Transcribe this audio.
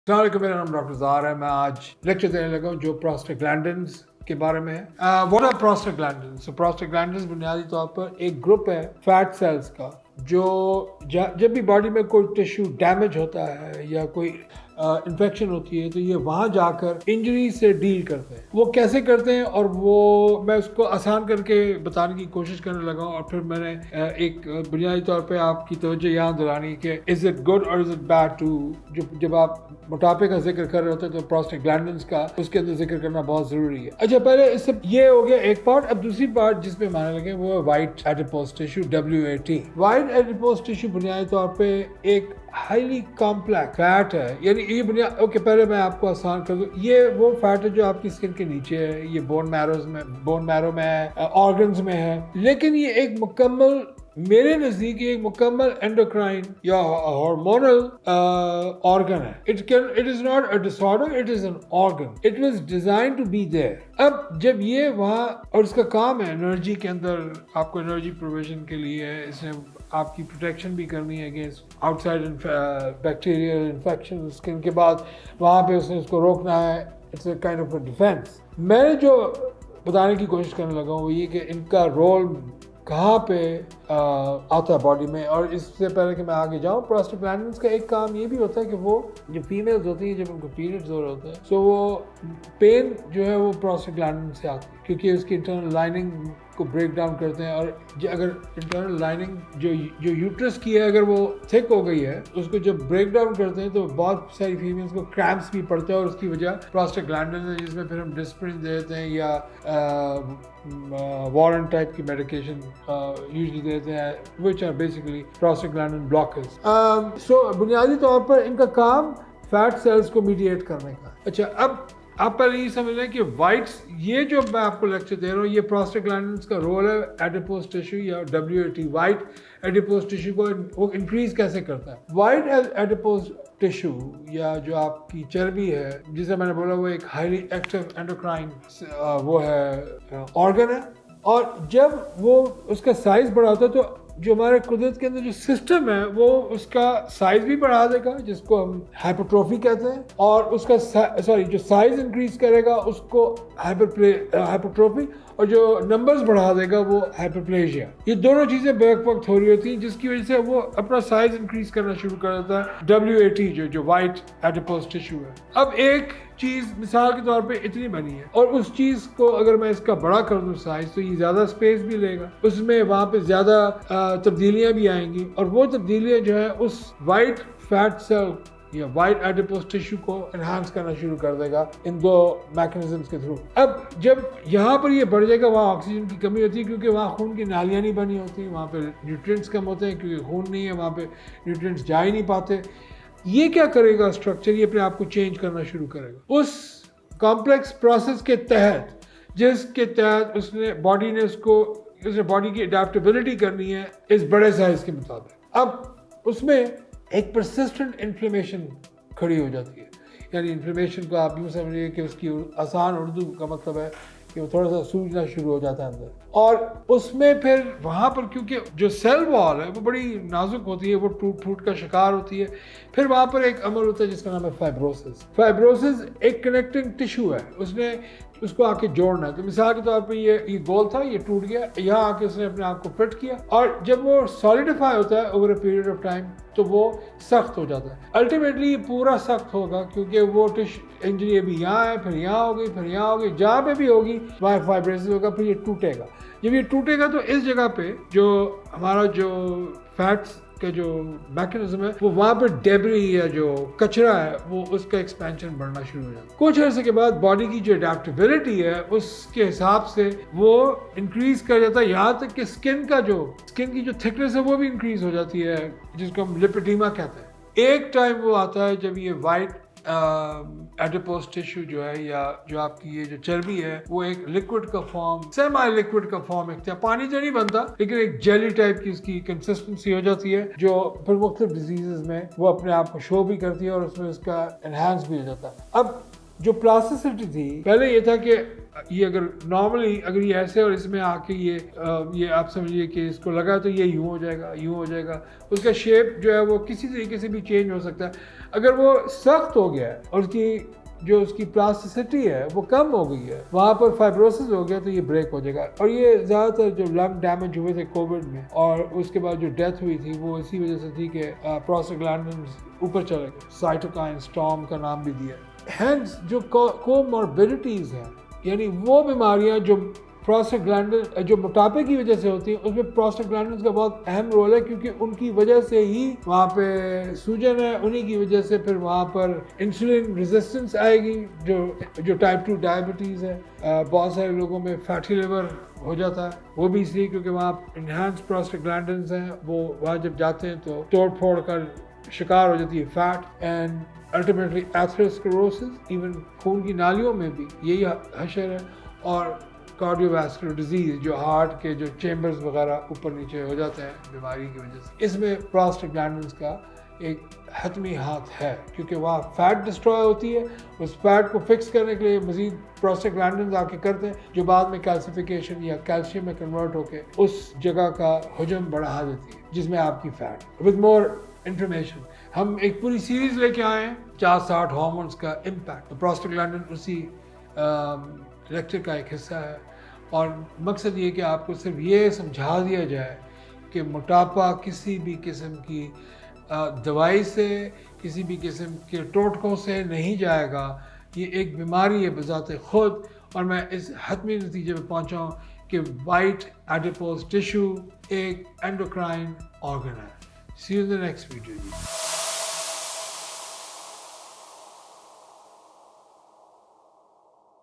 السلام علیکم، میرا نام ڈاکٹر زار ہے. میں آج لیکچر دینے لگا ہوں جو پروسٹاگلینڈنز کے بارے میں ہے. What are پروسٹاگلینڈنز؟ پروسٹاگلینڈنز بنیادی طور پر ایک گروپ ہے فیٹ سیلز کا جو جب بھی باڈی میں کوئی ٹیشو ڈیمیج ہوتا ہے یا کوئی انفیکشن ہوتی ہے تو یہ وہاں جا کر انجری سے ڈیل کرتے ہیں. وہ کیسے کرتے ہیں اور وہ میں اس کو آسان کر کے بتانے کی کوشش کرنے لگا ہوں. اور پھر میں نے ایک بنیادی طور پہ آپ کی توجہ یہاں دلانی کہ از اٹ گڈ اور از اٹ بیڈ ٹو. جب آپ موٹاپے کا ذکر کر رہے ہوتے ہیں تو پروسٹاگلینڈنز کا اس کے اندر ذکر کرنا بہت ضروری ہے. اچھا، پہلے اس سے یہ ہو گیا ایک پارٹ. اب دوسری پارٹ جس پہ ماننے لگے وہ ہے white adipose tissue WAT. White adipose tissue بنیادی طور پہ ایک ہائیلی کمپلیکس فیٹ ہے. یعنی یہ اوکے، پہلے میں آپ کو آسان کر دوں. یہ وہ فیٹ ہے جو آپ کی اسکن کے نیچے ہے، یہ بون میرو میں ہے، آرگنز میں ہے. لیکن یہ ایک مکمل، میرے نزدیک ایک مکمل اینڈوکرائن یا ہارمونل آرگن ہے. It is not a disorder, it is an organ. It was designed to be there. اب جب یہ وہاں، اور اس کا کام ہے انرجی کے اندر، آپ کو انرجی پروویژن کے لیے ہے. اس نے آپ کی پروٹیکشن بھی کرنی ہے against out side bacterial infection. Skin کے بعد وہاں پہ اس نے اس کو روکنا ہے. It's a kind of a defence. میں جو بتانے کی کوشش کرنے لگا ہوں وہ یہ کہ ان کا رول کہاں پہ آتا ہے باڈی میں. اور اس سے پہلے کہ میں آگے جاؤں، پروسٹاگلینڈنز کا ایک کام یہ بھی ہوتا ہے کہ وہ جو فیمیلز ہوتی ہیں جب ان کو پیریڈز ہو رہے ہوتے ہیں تو وہ پین جو ہے وہ پروسٹاگلینڈن سے آتی ہے کیونکہ اس کی انٹرنل لائننگ کو بریک ڈاؤن کرتے ہیں. اور اگر انٹرنل لائننگ جو یوٹرس کی ہے اگر وہ تھک ہو گئی ہے اس کو جب بریک ڈاؤن کرتے ہیں تو بہت ساری فیمیلز کو کریمپس بھی پڑتے ہیں اور اس کی وجہ پروسٹاگلینڈن ہے، جس میں پھر ہم ڈسپرین دے دیتے ہیں یا وارن ٹائپ کی میڈیکیشن یوزلی دیتے ہیں which are basically prostaglandin blockers. So بنیادی طور پر ان کا کام فیٹ سیلز کو میڈیٹ کرنے کا. اچھا، اب آپ پہلے یہ سمجھ لیں کہ وائٹس، یہ جو میں آپ کو لیکچر دے رہا ہوں یہ پروسٹاگلینڈنز کا رول ہے ایڈیپوز ٹیشو یا WAT. وائٹ ایڈیپوز ٹیشو کو وہ انکریز کیسے کرتا ہے؟ وائٹ ایڈیپوز ٹیشو یا جو آپ کی چربی ہے، جسے میں نے بولا وہ ایک ہائیلی ایکٹیو اینڈوکرائن وہ ہے آرگن ہے. اور جب وہ اس کا سائز بڑھاتا ہے تو جو ہمارے قدرت کے اندر جو سسٹم ہے وہ اس کا سائز بھی بڑھا دے گا جس کو ہم ہائپرٹروفی کہتے ہیں. اور اس کا جو سائز انکریز کرے گا اس کو ہائپرٹروفی، اور جو نمبرز بڑھا دے گا وہ ہائپرپلیجیا. یہ دونوں چیزیں بیک وقت ہو رہی ہوتی ہیں جس کی وجہ سے وہ اپنا سائز انکریز کرنا شروع کر دیتا ہے. WAT جو وائٹ ایڈیپوز ٹیشو ہے. اب ایک چیز مثال کے طور پہ اتنی بنی ہے اور اس چیز کو اگر میں اس کا بڑا کر دوں سائز تو یہ زیادہ اسپیس بھی لے گا، اس میں وہاں پہ زیادہ تبدیلیاں بھی آئیں گی، اور وہ تبدیلیاں جو ہے اس وائٹ فیٹ سیل یا وائٹ ایڈیپوز ٹیشو کو انہانس کرنا شروع کر دے گا ان دو میکنزمز کے تھرو. اب جب یہاں پر یہ بڑھ جائے گا، وہاں آکسیجن کی کمی ہوتی ہے کیونکہ وہاں خون کی نالیاں نہیں بنی ہوتی، وہاں پہ نیوٹرینٹس کم ہوتے ہیں کیونکہ خون نہیں ہے، وہاں پہ نیوٹرینٹس جا ہی نہیں پاتے. یہ کیا کرے گا اسٹرکچر؟ یہ اپنے آپ کو چینج کرنا شروع کرے گا اس کمپلیکس پروسیس کے تحت جس کے تحت اس نے باڈی کی اڈیپٹیبلٹی کرنی ہے اس بڑے سائز کے مطابق. اب اس میں ایک پرسسٹنٹ انفلیمیشن کھڑی ہو جاتی ہے. یعنی انفلیمیشن کو آپ یوں سمجھیے کہ اس کی آسان اردو کا مطلب ہے کہ وہ تھوڑا سا سوجنا شروع ہو جاتا ہے اندر. اور اس میں پھر وہاں پر کیونکہ جو سیل وال ہے وہ بڑی نازک ہوتی ہے، وہ ٹوٹ پھوٹ کا شکار ہوتی ہے. پھر وہاں پر ایک عمل ہوتا ہے جس کا نام ہے فائبروسس. فائبروسس ایک کنیکٹنگ ٹیشو ہے، اس نے اس کو آ کے جوڑنا ہے. تو مثال کے طور پہ یہ گول تھا، یہ ٹوٹ گیا، یہاں آ کے اس نے اپنے آپ کو فٹ کیا، اور جب وہ سالیڈیفائی ہوتا ہے over a period of time تو وہ سخت ہو جاتا ہے. الٹیمیٹلی یہ پورا سخت ہوگا کیونکہ وہ انجری ابھی یہاں ہے، پھر یہاں ہوگی، پھر یہاں ہوگی، جہاں پہ بھی ہوگی وہاں فائبروسس ہوگا، پھر یہ ٹوٹے گا. جب یہ ٹوٹے گا تو اس جگہ پہ جو ہمارا جو فیٹس کا جو میکنزم ہے وہ وہاں پہ ڈیبری یا جو کچرا ہے وہ اس کا ایکسپینشن بڑھنا شروع ہو جاتا ہے. کچھ عرصے کے بعد باڈی کی جو اڈیپٹیبلٹی ہے اس کے حساب سے وہ انکریز کر جاتا ہے، یہاں تک کہ اسکن کی جو تھکنس ہے وہ بھی انکریز ہو جاتی ہے جس کو ہم لپیڈیما کہتے ہیں. ایک ٹائم وہ آتا ہے جب یہ وائٹ ایڈیپوز ٹیشو جو ہے یا جو آپ کی یہ جو چربی ہے وہ ایک لکوڈ کا فارم، سیمی لکوڈ کا فارم اختیار، پانی تو نہیں بنتا لیکن ایک جیلی ٹائپ کی اس کی کنسسٹنسی ہو جاتی ہے جو پھر مختلف ڈیزیزز میں وہ اپنے آپ کو شو بھی کرتی ہے اور اس میں اس کا انہانس بھی ہو جاتا ہے. اب جو پلاسٹیسٹی تھی پہلے یہ تھا کہ یہ اگر نارملی اگر یہ ایسے اور اس میں آ کے یہ آپ سمجھیے کہ اس کو لگا تو یہ یوں ہو جائے گا، یوں ہو جائے گا، اس کا شیپ جو ہے وہ کسی طریقے سے بھی چینج ہو سکتا ہے. اگر وہ سخت ہو گیا ہے اور اس کی پلاسٹیسٹی ہے وہ کم ہو گئی ہے، وہاں پر فائبروسس ہو گیا تو یہ بریک ہو جائے گا. اور یہ زیادہ تر جو لنگ ڈیمیج ہوئے تھے کووڈ میں اور اس کے بعد جو ڈیتھ ہوئی تھی وہ اسی وجہ سے تھی کہ پروسٹاگلینڈنز اوپر چلے گئے، سائٹوکائن اسٹارم کا نام بھی دیا. ہینس جو کوموربیڈیٹیز ہیں یعنی وہ بیماریاں جو پروسٹاگلینڈن جو موٹاپے کی وجہ سے ہوتی ہیں اس میں پروسٹاگلینڈنز کا بہت اہم رول ہے، کیونکہ ان کی وجہ سے ہی وہاں پہ سوجن ہے، انہی کی وجہ سے پھر وہاں پر انسولین ریزسٹنس آئے گی جو ٹائپ 2 ڈائبٹیز ہے. بہت سارے لوگوں میں فیٹی لیور ہو جاتا ہے، وہ بھی اس لیے کیونکہ وہاں انہینس پروسٹاگلینڈنز ہیں، وہ وہاں جب جاتے ہیں تو توڑ پھوڑ کا شکار ہو جاتی ہے فیٹ اینڈ الٹیمیٹلی ایتھروسکلروسس. ایون خون کی نالیوں میں بھی یہی حشر ہے، اور کارڈیو واسکولر ڈیزیز جو ہارٹ کے جو چیمبرز وغیرہ اوپر نیچے ہو جاتے ہیں بیماری کی وجہ سے. اس میں پروسٹاگلینڈنز کا ایک حتمی ہاتھ ہے، کیونکہ وہاں فیٹ ڈسٹروائے ہوتی ہے، اس فیٹ کو فکس کرنے کے لیے مزید پروسٹاگلینڈنز آ کے کرتے ہیں جو بعد میں کیلسیفیکیشن یا کیلشیم میں کنورٹ ہو کے اس جگہ کا حجم بڑھا دیتی ہے جس میں آپ کی فیٹ. ود مور انفارمیشن ہم ایک پوری سیریز لے کے آئے ہیں 60 ہارمونز کا امپیکٹ. پروسٹاگلینڈن اسی لیکچر کا ایک حصہ ہے، اور مقصد یہ کہ آپ کو صرف یہ سمجھا دیا جائے کہ موٹاپا کسی بھی قسم کی دوائی سے، کسی بھی قسم کے ٹوٹکوں سے نہیں جائے گا. یہ ایک بیماری ہے بذات خود، اور میں اس حتمی نتیجے پہ پہنچا ہوں کہ وائٹ ایڈیپوز ٹیشو ایک اینڈوکرائن آرگن ہے. See you in the next video.